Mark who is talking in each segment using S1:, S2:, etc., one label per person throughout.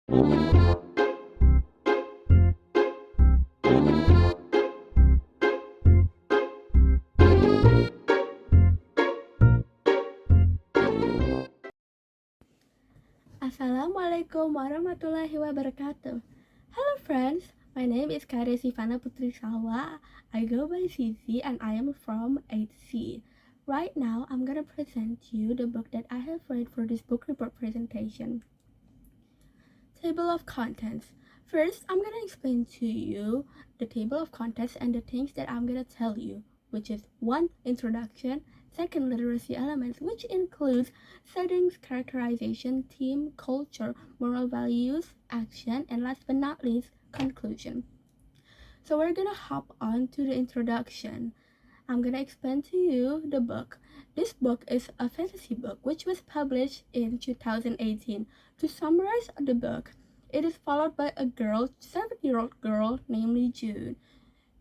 S1: Assalamualaikum warahmatullahi wabarakatuh. Hello friends, my name is Khaira Zivana Putri Salwa. I go by Zizi and I am from 8C. Right now, I'm gonna present you the book that I have read for this book report presentation. Table of contents. First, I'm gonna explain to you the table of contents and the things that I'm gonna tell you, which is 1. Introduction, 2nd, literacy elements, which includes settings, characterization, theme, culture, moral values, action, and last but not least, conclusion. So we're gonna hop on to the introduction. I'm gonna explain to you the book. This book is a fantasy book which was published in 2018. To summarize the book, it is followed by a girl, 7-year-old girl, namely Jude.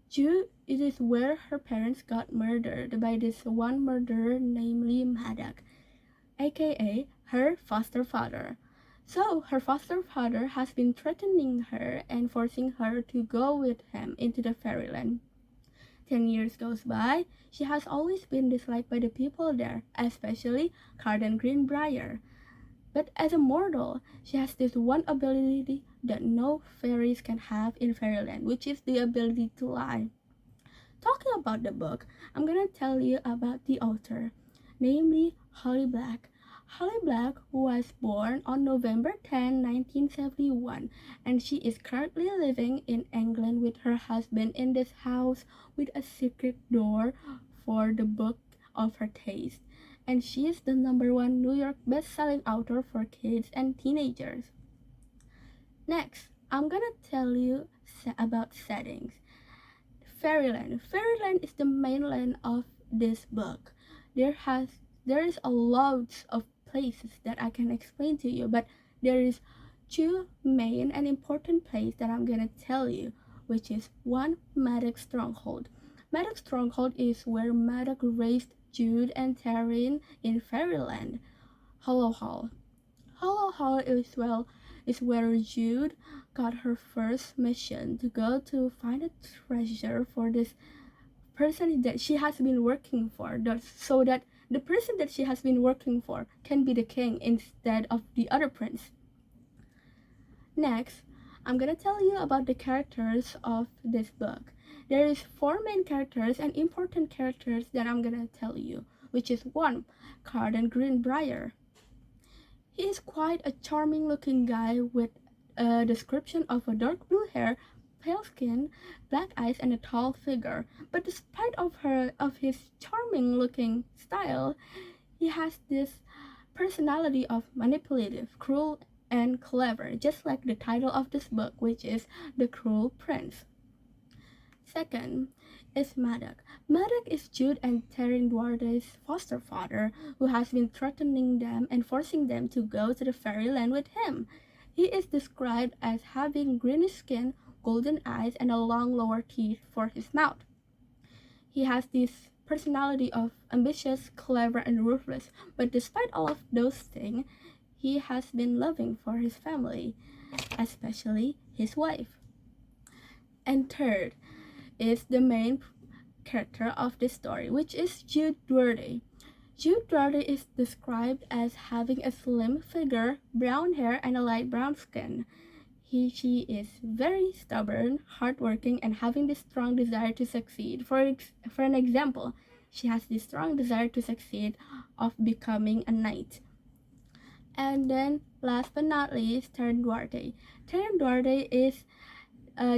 S1: Jude, it is where her parents got murdered by this one murderer, namely Maddox, aka her foster father. So her foster father has been threatening her and forcing her to go with him into the fairyland. 10 years goes by, she has always been disliked by the people there, especially Carden Greenbrier. But as a mortal, she has this one ability that no fairies can have in fairyland, which is the ability to lie. Talking about the book, I'm gonna tell you about the author, namely Holly Black. Holly Black was born on November 10, 1971, and she is currently living in England with her husband in this house with a secret door for the book of her taste. And she is the #1 New York best-selling author for kids and teenagers. Next, I'm gonna tell you about settings. Fairyland. Fairyland is the mainland of this book. There is a lot of places that I can explain to you, but there is two main and important places that I'm gonna tell you, which is 1. Maddox Stronghold. Maddox Stronghold is where Maddox raised Jude and Taryn in Fairyland. Hollow Hall. Hollow Hall is where Jude got her first mission to go to find a treasure for this person that she has been working for, so that the person that she has been working for can be the king instead of the other prince. Next, I'm gonna tell you about the characters of this book. There is 4 main characters and important characters that I'm gonna tell you, which is 1. Carden Greenbrier. He is quite a charming looking guy with a description of a dark blue hair, pale skin, black eyes, and a tall figure. But despite of his charming looking style, he has this personality of manipulative, cruel, and clever, just like the title of this book, which is The Cruel Prince. Second is Maddox. Maddox is Jude and Taryn Duarte's foster father, who has been threatening them and forcing them to go to the fairyland with him. He is described as having greenish skin, golden eyes, and a long lower teeth for his mouth. He has this personality of ambitious, clever, and ruthless, but despite all of those things, he has been loving for his family, especially his wife. And third is the main character of this story, which is Jude Duarte. Jude Duarte is described as having a slim figure, brown hair, and a light brown skin. She is very stubborn, hardworking, and having this strong desire to succeed. For an example, she has this strong desire to succeed of becoming a knight. And then, last but not least, Taryn Duarte. Taryn Duarte is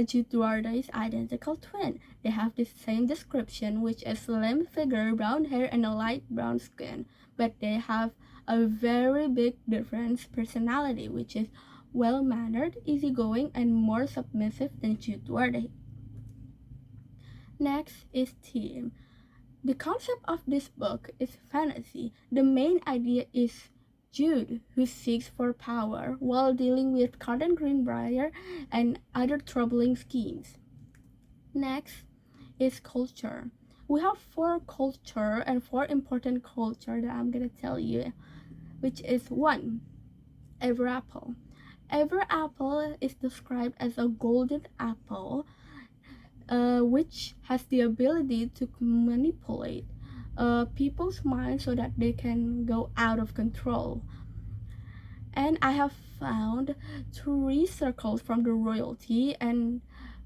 S1: Jude Duarte's identical twin. They have the same description, which is slim figure, brown hair, and a light brown skin. But they have a very big difference personality, which is well-mannered, easygoing, and more submissive than Jude Duarte. Next is theme. The concept of this book is fantasy. The main idea is Jude, who seeks for power while dealing with Carden Greenbrier and other troubling schemes. Next is culture. We have 4 culture and 4 important culture that I'm gonna tell you, which is 1. Everapple. Every apple is described as a golden apple, which has the ability to manipulate people's minds so that they can go out of control. And I have found 3 circles from the royalty and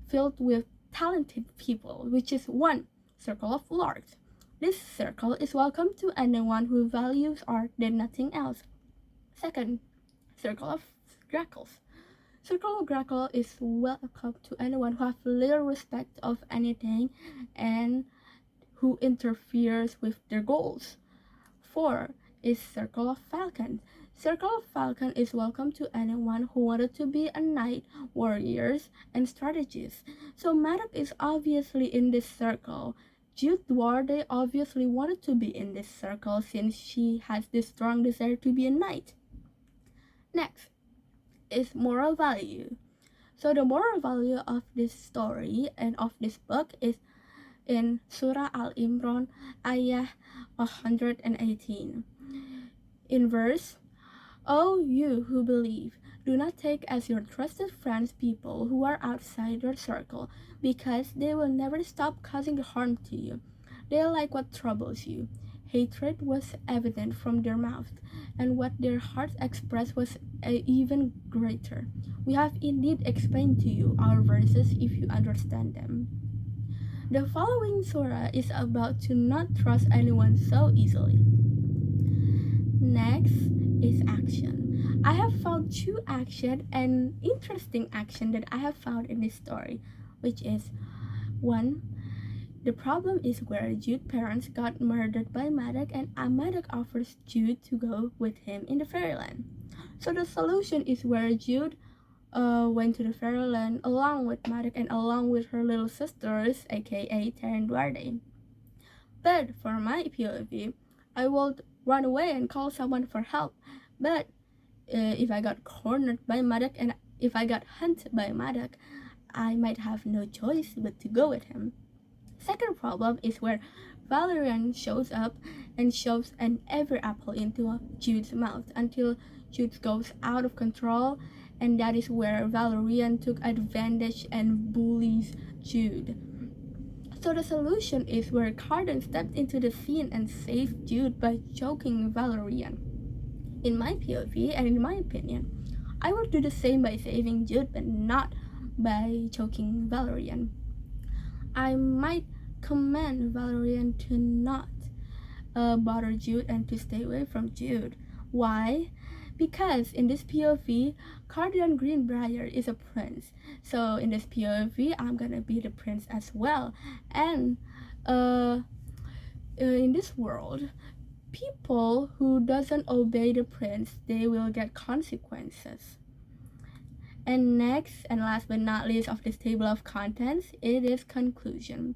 S1: filled with talented people, which is 1 circle of lords. This circle is welcome to anyone who values art than nothing else. 2nd circle of grackles. Circle of grackle is welcome to anyone who has little respect of anything and who interferes with their goals. 4 is circle of falcon. Circle of Falcon is welcome to anyone who wanted to be a knight, warriors, and strategists. So Madoc is obviously in this circle. Jude Duarte obviously wanted to be in this circle since she has this strong desire to be a knight. Next is moral value. So the moral value of this story and of this book is in Surah Al-Imran, ayah 118. In verse, "O you who believe, do not take as your trusted friends people who are outside your circle, because they will never stop causing harm to you. They like what troubles you." Hatred was evident from their mouth, and what their hearts expressed was even greater. We have indeed explained to you our verses if you understand them. The following surah is about to not trust anyone so easily. Next is action. I have found 2 action and interesting action that I have found in this story, which is 1. The problem is where Jude's parents got murdered by Madoc, and Madoc offers Jude to go with him in the fairyland. So the solution is where Jude went to the fairyland along with Madoc and along with her little sisters, aka Terra and Duarte. But for my POV, I would run away and call someone for help. But if I got cornered by Madoc and if I got hunted by Madoc, I might have no choice but to go with him. Second problem is where Valerian shows up and shoves every apple into Jude's mouth until Jude goes out of control, and that is where Valerian took advantage and bullies Jude. So the solution is where Carden stepped into the scene and saved Jude by choking Valerian. In my POV and in my opinion, I would do the same by saving Jude but not by choking Valerian. I might command Valerian to not bother Jude and to stay away from Jude. Why? Because in this POV, Cardian Greenbrier is a prince. So in this POV, I'm gonna be the prince as well. And in this world, people who doesn't obey the prince, they will get consequences. And next and last but not least of this table of contents, it is conclusion.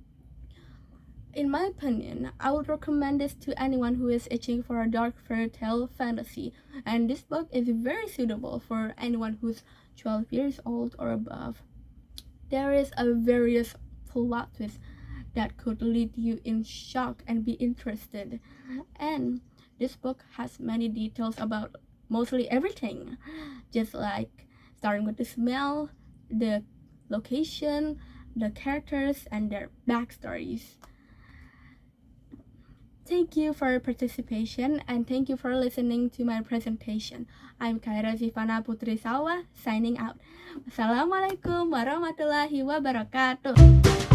S1: In my opinion, I would recommend this to anyone who is itching for a dark fairy tale fantasy, and this book is very suitable for anyone who's 12 years old or above. There is a various plot twist that could lead you in shock and be interested, and this book has many details about mostly everything, just like starting with the smell, the location, the characters, and their backstories. Thank you for your participation and thank you for listening to my presentation. I'm Khaira Zivana Putri Salwa signing out. Wassalamualaikum warahmatullahi wabarakatuh.